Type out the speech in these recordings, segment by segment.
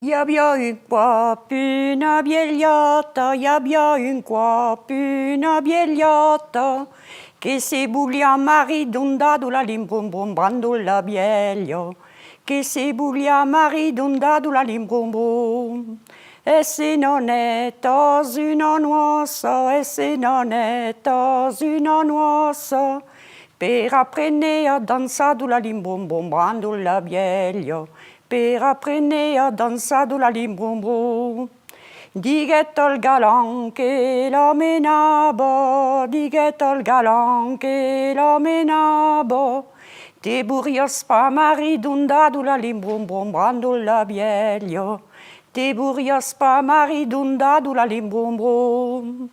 Y había un guapo, una vieillata, y había un guapo, una vieillata, che se volia maridonda la limbrombrombando la vieilla, che se volia maridonda la limbrombrom. E se non è una nuosa, e se non è una nuosa, per apprendere a danzare la limbrombrombando la vieilla, per apprendere a danzare la limbrombrom. Diguette al galant che la menava, diguette al galant che la menava, te burios pa maridonda la limbrombrombando la vieilla, te burios pa maridonda la limbrombrom.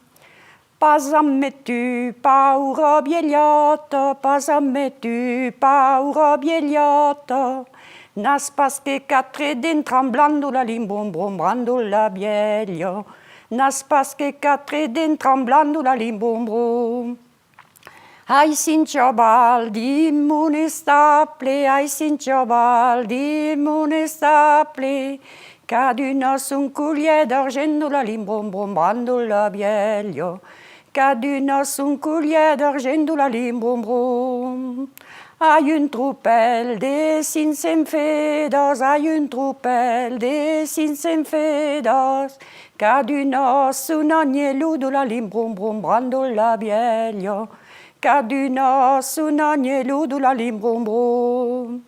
Pas a mettu paura vieillata, pas a mettu paura vieillata, nas pas che quatre den tremblando la limbrombrombando la vieilla, nas pas che quatre den tremblando la limbrombrom. Ai Cinciobal di monestaple, ai Cinciobal di monestaple, caduna son collier d'argent la limbrombrombando la vieilla, caduna son collier d'argent la limbrombrom. Ai une troupelle de 500 fedas, ai une troupelle de 500 fedas, caduna son agnello la limbrombrombando la vieilla, caduna son agnello la limbrombrom.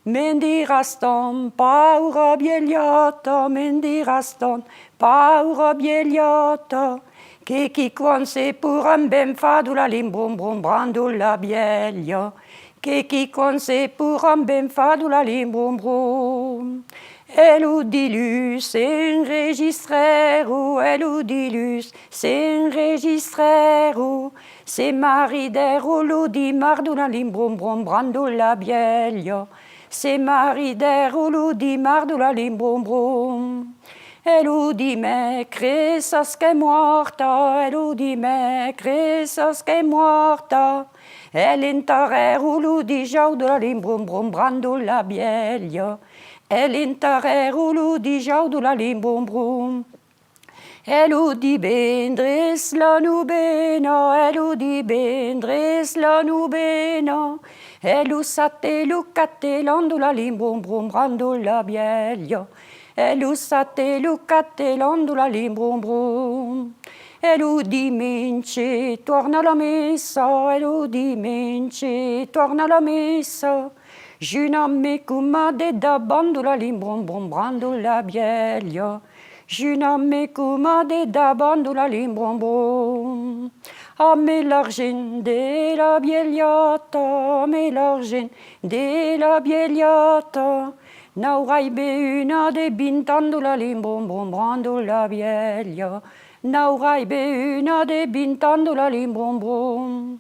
Mendirastan, paura vieillata, mendirastan, paura vieillata, che chi conse pour un ben fado la limbrombrombando la vieilla, che chi conse pour un ben fado la limbrombrom. Eludilus enregistrero, eludilus s'enregistrero, se maridero l'udimardo la limbrombrombando la vieilla, se maridero l'udimardo la limbrombrom. Eludime cresas che morta, eludime cresas che morta, l'enterrero l'udijau la limbrombrombando la vieilla, l'enterrero l'udijau la limbrombrom. Eludi bendres la nubena, eludi bendres la nubena, elusate lucatelando la limbrombrombando la vieilla, elusate lucatelando la limbrombrom. Eludi mince, torna la messa, eludi mince, torna la messa, Juna me cumade da bando la limbrombrombando la vieilla, Juna me cumade da bando la limbrombrom. A me l'argent de la vieillata, a me l'argent de la vieillata, n'aurai be una de bintando la limbrombrombando la vieilla, n'aurai be una de bintando la limbrombrom.